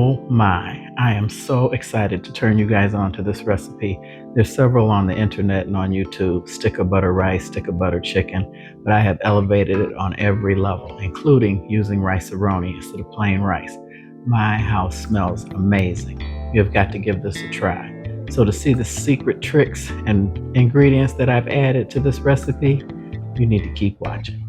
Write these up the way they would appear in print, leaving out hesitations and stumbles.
Oh my, I am so excited to turn you guys on to this recipe. There's several on the internet and on YouTube, stick of butter rice, stick of butter chicken, but I have elevated it on every level, including using Rice-A-Roni instead of plain rice. My house smells amazing. You have got to give this a try. So to see the secret tricks and ingredients that I've added to this recipe, you need to keep watching.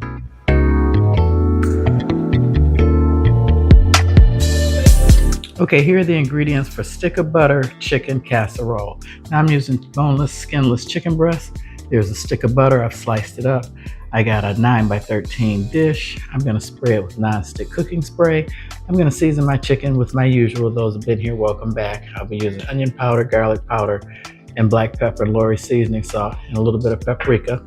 Okay, here are the ingredients for stick of butter chicken casserole. Now I'm using boneless, skinless chicken breast. There's a stick of butter, I've sliced it up. I got a 9x13 dish. I'm gonna spray it with non-stick cooking spray. I'm gonna season my chicken with my usual. Those have been here, welcome back. I'll be using onion powder, garlic powder, and black pepper, Lori seasoning salt, and a little bit of paprika.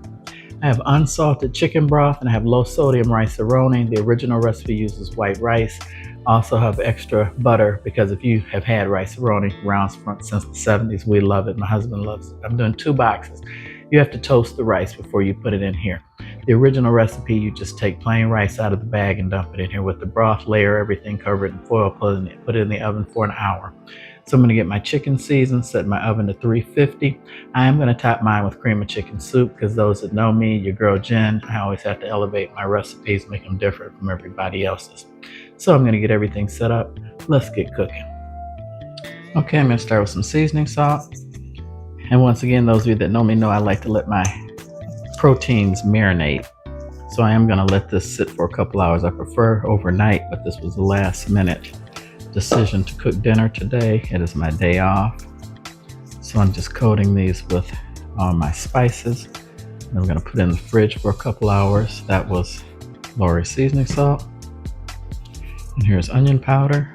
I have unsalted chicken broth, and I have low sodium Rice-A-Roni. The original recipe uses white rice. I also have extra butter because if you have had Rice-A-Roni around since the 70s, we love it. My husband loves it. I'm doing 2 boxes. You have to toast the rice before you put it in here. The original recipe, you just take plain rice out of the bag and dump it in here with the broth, layer everything, cover it in foil, put it in the oven for an hour. So I'm gonna get my chicken seasoned, set my oven to 350. I am gonna top mine with cream of chicken soup because those that know me, your girl Jen, I always have to elevate my recipes, make them different from everybody else's. So I'm gonna get everything set up. Let's get cooking. Okay, I'm gonna start with some seasoning salt. And once again, those of you that know me know I like to let my proteins marinate. So I am gonna let this sit for a couple hours. I prefer overnight, but this was the last minute decision to cook dinner today. It is my day off. So I'm just coating these with all my spices. And I'm gonna put it in the fridge for a couple hours. That was Lori seasoning salt. And here's onion powder.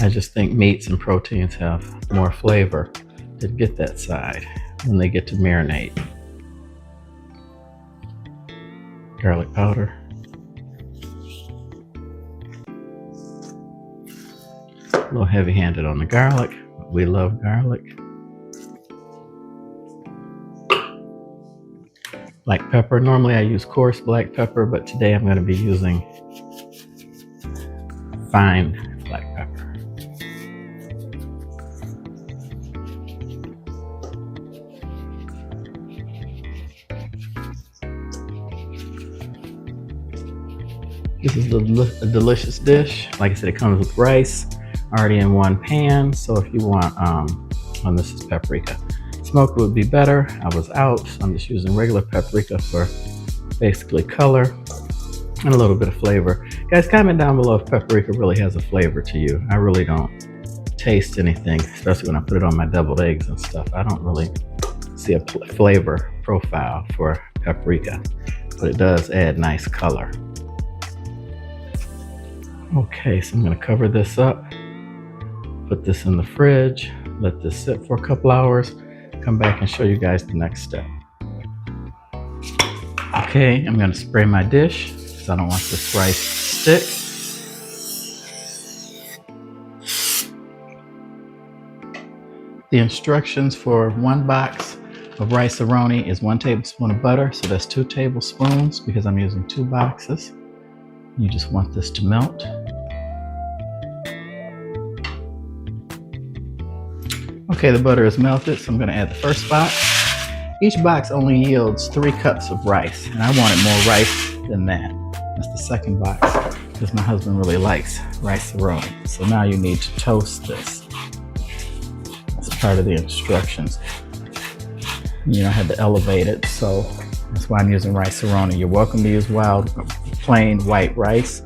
I just think meats and proteins have more flavor to get that side when they get to marinate. Garlic powder. A little heavy-handed on the garlic. We love garlic. Black pepper. Normally I use coarse black pepper, but today I'm going to be using fine black pepper. This is a delicious dish. Like I said, it comes with rice already in one pan. So if you want, this is paprika. Smoked would be better. I was out, so I'm just using regular paprika for basically color and a little bit of flavor. Guys, comment down below if paprika really has a flavor to you. I really don't taste anything, especially when I put it on my deviled eggs and stuff. I don't really see a flavor profile for paprika, but it does add nice color. Okay, so I'm gonna cover this up, put this in the fridge, let this sit for a couple hours, come back and show you guys the next step. Okay, I'm gonna spray my dish because I don't want this rice to stick. The instructions for 1 box of Rice-A-Roni is 1 tablespoon of butter, so that's 2 tablespoons because I'm using 2 boxes. You just want this to melt. Okay, the butter is melted, so I'm gonna add the first box. Each box only yields 3 cups of rice, and I wanted more rice than that. That's the second box, because my husband really likes Rice-A-Roni. So now you need to toast this. That's part of the instructions. You know, I had to elevate it, so that's why I'm using Rice-A-Roni. You're welcome to use plain white rice.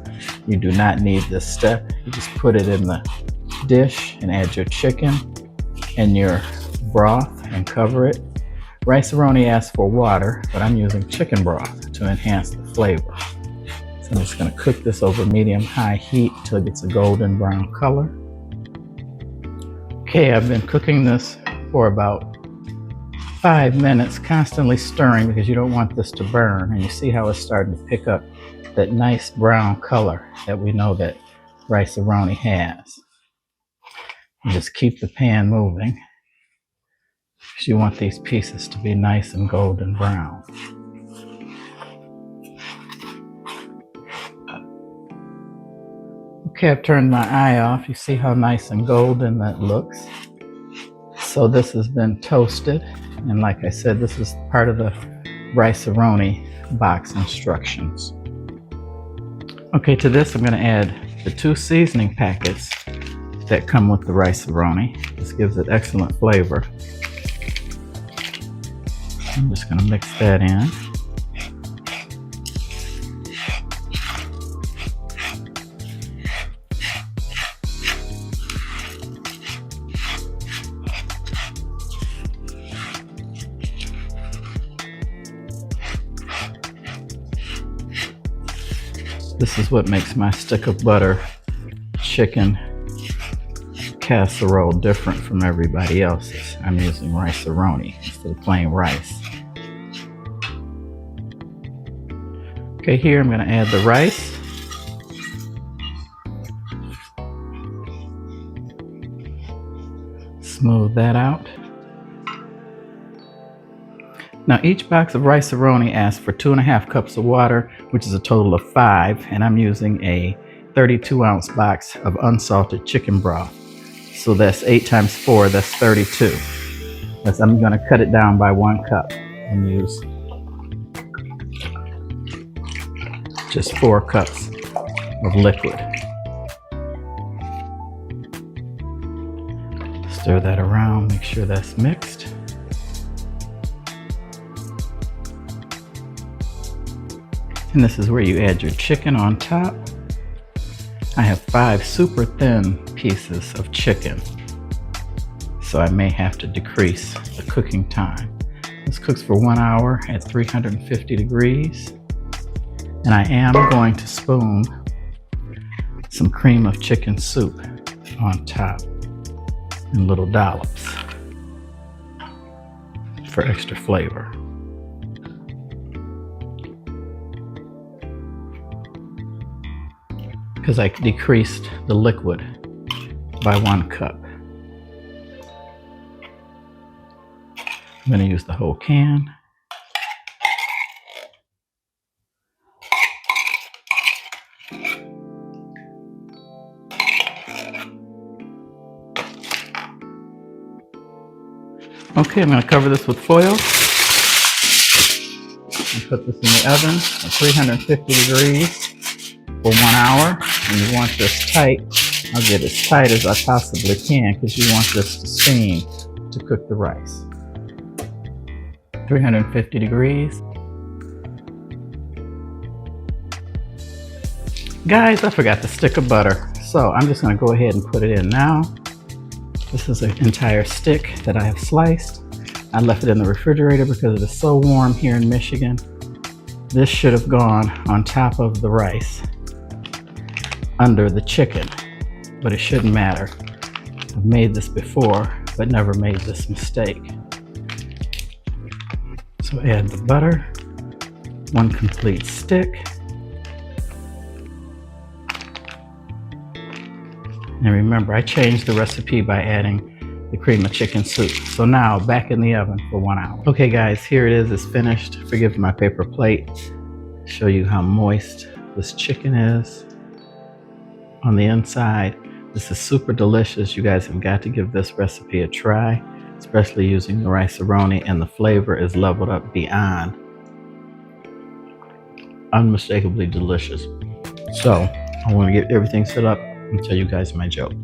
You do not need this step. You just put it in the dish and add your chicken and your broth and cover it. Rice-A-Roni asks for water, but I'm using chicken broth to enhance the flavor. So I'm just gonna cook this over medium-high heat till it gets a golden brown color. Okay, I've been cooking this for about 5 minutes, constantly stirring because you don't want this to burn. And you see how it's starting to pick up that nice brown color that we know that Rice-A-Roni has. And just keep the pan moving because you want these pieces to be nice and golden brown. Okay, I've turned my eye off. You see how nice and golden that looks. So this has been toasted. And like I said, this is part of the Rice-A-Roni box instructions. Okay, to this I'm going to add the 2 seasoning packets that come with the Rice-A-Roni. This gives it excellent flavor. I'm just going to mix that in. This is what makes my stick of butter chicken casserole different from everybody else's. I'm using Rice-A-Roni instead of plain rice. Okay, here I'm going to add the rice. Smooth that out. Now each box of Rice-A-Roni asks for 2.5 cups of water, which is a total of 5, and I'm using a 32-ounce box of unsalted chicken broth. So that's 8 times 4, that's 32. I'm going to cut it down by 1 cup and use just 4 cups of liquid. Stir that around, make sure that's mixed. And this is where you add your chicken on top. I have 5 super thin pieces of chicken, so I may have to decrease the cooking time. This cooks for 1 hour at 350 degrees. And I am going to spoon some cream of chicken soup on top in little dollops for extra flavor. Because I decreased the liquid by 1 cup. I'm going to use the whole can. Okay, I'm going to cover this with foil and put this in the oven at 350 degrees for 1 hour. And you want this tight. I'll get as tight as I possibly can because you want this to steam to cook the rice. 350 degrees. Guys, I forgot the stick of butter. So I'm just going to go ahead and put it in now. This is an entire stick that I have sliced. I left it in the refrigerator because it is so warm here in Michigan. This should have gone on top of the rice, under the chicken, but it shouldn't matter. I've made this before, but never made this mistake. So add the butter, 1 complete stick. And remember, I changed the recipe by adding the cream of chicken soup. So now back in the oven for 1 hour. Okay guys, here it is, it's finished. Forgive my paper plate. Show you how moist this chicken is on the inside. This is super delicious. You guys have got to give this recipe a try, especially using the Rice-A-Roni, and the flavor is leveled up beyond unmistakably delicious. So I want to get everything set up and tell you guys my joke.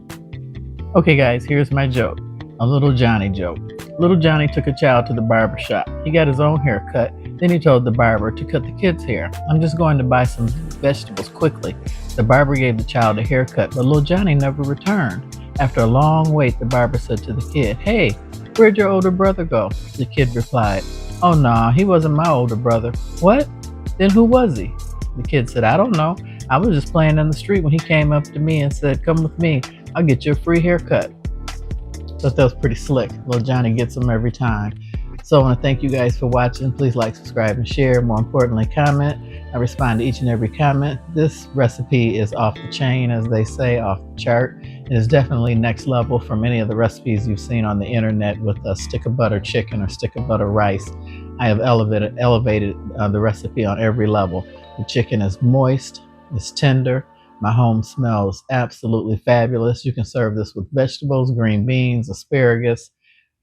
Okay guys, here's my joke. A little Johnny joke. Little Johnny took a child to the barber shop. He got his own hair cut. Then he told the barber to cut the kid's hair. I'm just going to buy some vegetables quickly. The barber gave the child a haircut, but little Johnny never returned. After a long wait, the barber said to the kid, "Hey, where'd your older brother go?" The kid replied, "Oh no, he wasn't my older brother." "What? Then who was he?" The kid said, "I don't know. I was just playing in the street when he came up to me and said, 'Come with me, I'll get you a free haircut.'" Thought that was pretty slick. Little Johnny gets them every time. So I want to thank you guys for watching. Please like, subscribe, and share. More importantly, comment. I respond to each and every comment. This recipe is off the chain, as they say, off the chart. It is definitely next level from any of the recipes you've seen on the internet with a stick of butter chicken or stick of butter rice. I have elevated the recipe on every level. The chicken is moist, it's tender, My home smells absolutely fabulous. You can serve this with vegetables, green beans, asparagus,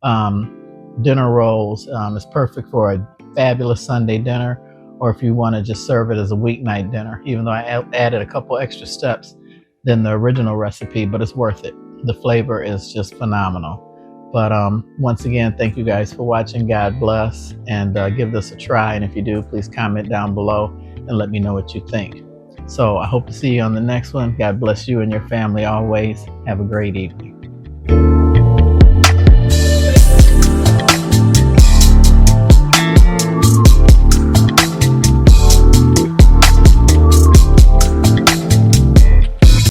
dinner rolls. It's perfect for a fabulous Sunday dinner, or if you want to just serve it as a weeknight dinner, even though I added a couple extra steps than the original recipe, but it's worth it. The flavor is just phenomenal. But once again, thank you guys for watching. God bless, and give this a try. And if you do, please comment down below and let me know what you think. So I hope to see you on the next one. God bless you and your family always. Have a great evening.